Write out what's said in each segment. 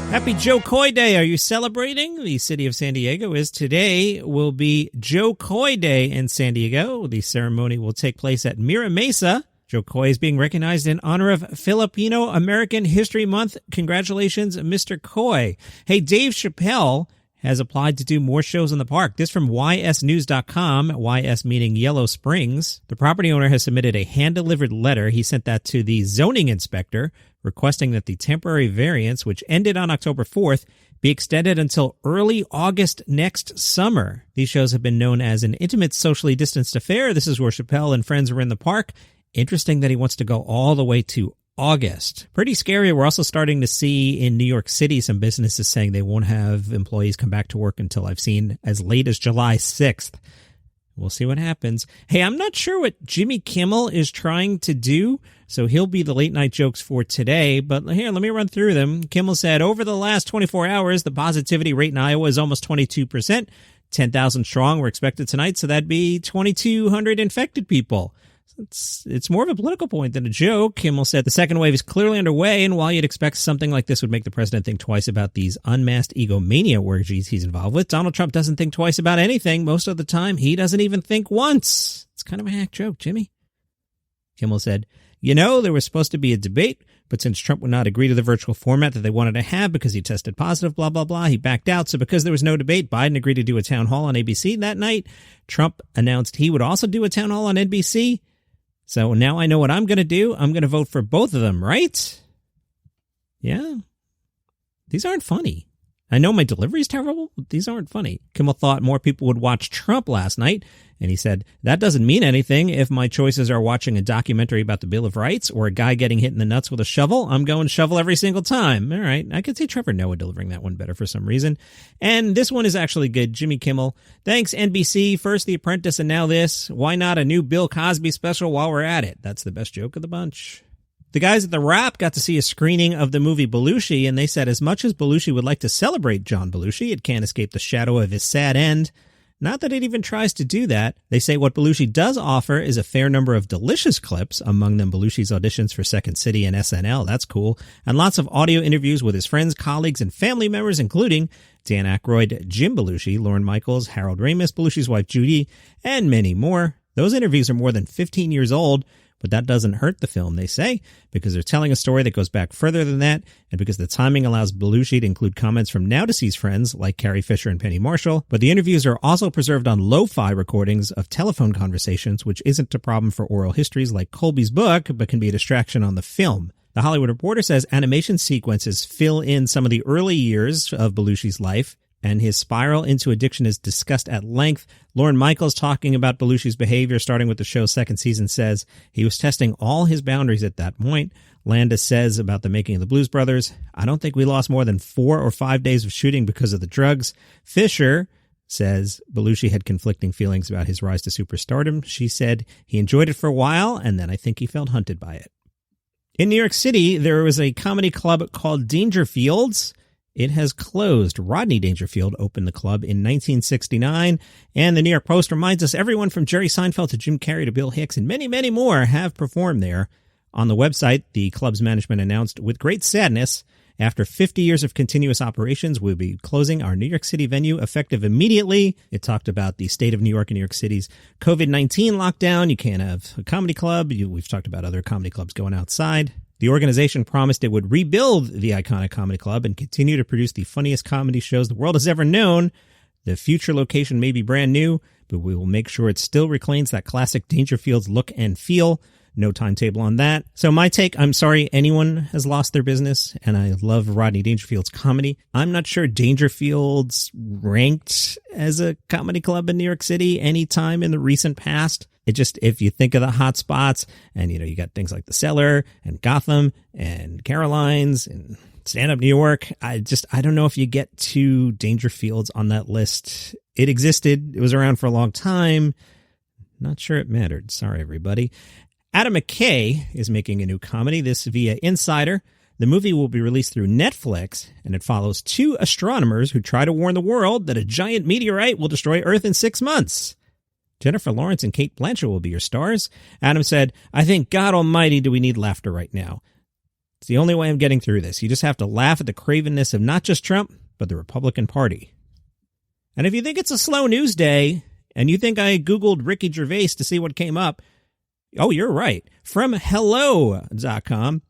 Happy Jo Koy Day. Are you celebrating? The city of San Diego is. Today will be Jo Koy Day in San Diego. The ceremony will take place at Mira Mesa. Jo Koy is being recognized in honor of Filipino American History Month. Congratulations, Mr. Koy. Hey, Dave Chappelle has applied to do more shows in the park. This from ysnews.com, YS meaning Yellow Springs. The property owner has submitted a hand-delivered letter. He sent that to the zoning inspector, requesting that the temporary variance, which ended on October 4th, be extended until early August next summer. These shows have been known as an intimate, socially distanced affair. This is where Chappelle and friends are in the park. Interesting that he wants to go all the way to August. Pretty scary. We're also starting to see in New York City some businesses saying they won't have employees come back to work until I've seen as late as July 6th. We'll see what happens. Hey, I'm not sure what Jimmy Kimmel is trying to do, so he'll be the late night jokes for today. But here, let me run through them. Kimmel said, over the last 24 hours, the positivity rate in Iowa is almost 22%. 10,000 strong were expected tonight, so that'd be 2,200 infected people. It's more of a political point than a joke. Kimmel said the second wave is clearly underway, and while you'd expect something like this would make the president think twice about these unmasked egomania orgies he's involved with, Donald Trump doesn't think twice about anything. Most of the time, he doesn't even think once. It's kind of a hack joke, Jimmy. Kimmel said, there was supposed to be a debate, but since Trump would not agree to the virtual format that they wanted to have because he tested positive, blah, blah, blah, he backed out. So because there was no debate, Biden agreed to do a town hall on ABC that night. Trump announced he would also do a town hall on NBC. So now I know what I'm going to do. I'm going to vote for both of them, right? Yeah. These aren't funny. I know my delivery is terrible, but these aren't funny. Kimmel thought more people would watch Trump last night, and he said, that doesn't mean anything. If my choices are watching a documentary about the Bill of Rights or a guy getting hit in the nuts with a shovel, I'm going shovel every single time. All right, I could see Trevor Noah delivering that one better for some reason. And this one is actually good. Jimmy Kimmel, thanks NBC, first The Apprentice and now this. Why not a new Bill Cosby special while we're at it? That's the best joke of the bunch. The guys at The Wrap got to see a screening of the movie Belushi, and they said as much as Belushi would like to celebrate John Belushi, it can't escape the shadow of his sad end. Not that it even tries to do that. They say what Belushi does offer is a fair number of delicious clips, among them Belushi's auditions for Second City and SNL, that's cool, and lots of audio interviews with his friends, colleagues, and family members, including Dan Aykroyd, Jim Belushi, Lorne Michaels, Harold Ramis, Belushi's wife Judy, and many more. Those interviews are more than 15 years old, but that doesn't hurt the film, they say, because they're telling a story that goes back further than that, and because the timing allows Belushi to include comments from now-deceased friends like Carrie Fisher and Penny Marshall, but the interviews are also preserved on lo-fi recordings of telephone conversations, which isn't a problem for oral histories like Colby's book, but can be a distraction on the film. The Hollywood Reporter says animation sequences fill in some of the early years of Belushi's life, and his spiral into addiction is discussed at length. Lorne Michaels, talking about Belushi's behavior starting with the show's second season, says he was testing all his boundaries at that point. Landis says about the making of the Blues Brothers, I don't think we lost more than 4 or 5 days of shooting because of the drugs. Fisher says Belushi had conflicting feelings about his rise to superstardom. She said he enjoyed it for a while, and then I think he felt hunted by it. In New York City, there was a comedy club called Dangerfield's. It has closed. Rodney Dangerfield opened the club in 1969, and the New York Post reminds us everyone from Jerry Seinfeld to Jim Carrey to Bill Hicks and many, many more have performed there. On the website, the club's management announced, with great sadness, after 50 years of continuous operations, we'll be closing our New York City venue effective immediately. It talked about the state of New York and New York City's COVID-19 lockdown. You can't have a comedy club. We've talked about other comedy clubs going outside. The organization promised it would rebuild the iconic comedy club and continue to produce the funniest comedy shows the world has ever known. The future location may be brand new, but we will make sure it still reclaims that classic Dangerfield's look and feel. No timetable on that. So my take, I'm sorry anyone has lost their business, and I love Rodney Dangerfield's comedy. I'm not sure Dangerfield's ranked as a comedy club in New York City any time in the recent past. It just, if you think of the hot spots, and you got things like The Cellar and Gotham and Caroline's and Stand Up New York, I don't know if you get to Dangerfield's on that list. It existed. It was around for a long time. Not sure it mattered. Sorry, everybody. Adam McKay is making a new comedy, this via Insider. The movie will be released through Netflix, and it follows 2 astronomers who try to warn the world that a giant meteorite will destroy Earth in 6 months. Jennifer Lawrence and Cate Blanchett will be your stars. Adam said, I think, God almighty, do we need laughter right now. It's the only way I'm getting through this. You just have to laugh at the cravenness of not just Trump, but the Republican Party. And if you think it's a slow news day, and you think I Googled Ricky Gervais to see what came up, oh, you're right. From hello.com,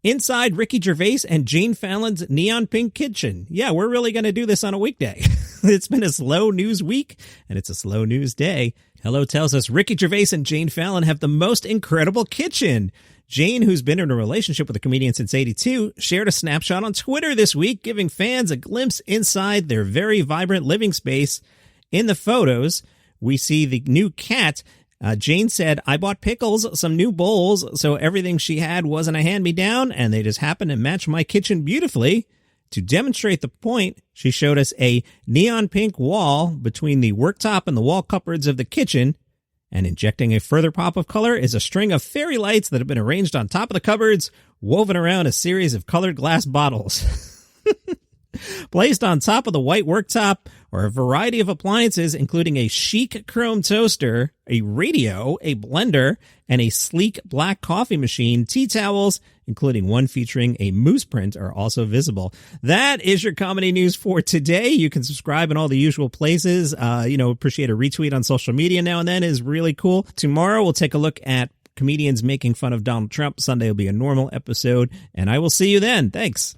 inside Ricky Gervais and Jane Fallon's neon pink kitchen. Yeah, we're really going to do this on a weekday. It's been a slow news week, and it's a slow news day. Hello tells us Ricky Gervais and Jane Fallon have the most incredible kitchen. Jane, who's been in a relationship with a comedian since '82, shared a snapshot on Twitter this week, giving fans a glimpse inside their very vibrant living space. In the photos, we see the new cat. Jane said, I bought pickles, some new bowls, so everything she had wasn't a hand-me-down, and they just happened to match my kitchen beautifully. To demonstrate the point, she showed us a neon pink wall between the worktop and the wall cupboards of the kitchen, and injecting a further pop of color is a string of fairy lights that have been arranged on top of the cupboards, woven around a series of colored glass bottles. Placed on top of the white worktop are a variety of appliances, including a chic chrome toaster, a radio, a blender, and a sleek black coffee machine. Tea towels, including one featuring a moose print, are also visible. That is your comedy news for today. You can subscribe in all the usual places. Appreciate a retweet on social media now and then is really cool. Tomorrow we'll take a look at comedians making fun of Donald Trump. Sunday will be a normal episode, and I will see you then. Thanks.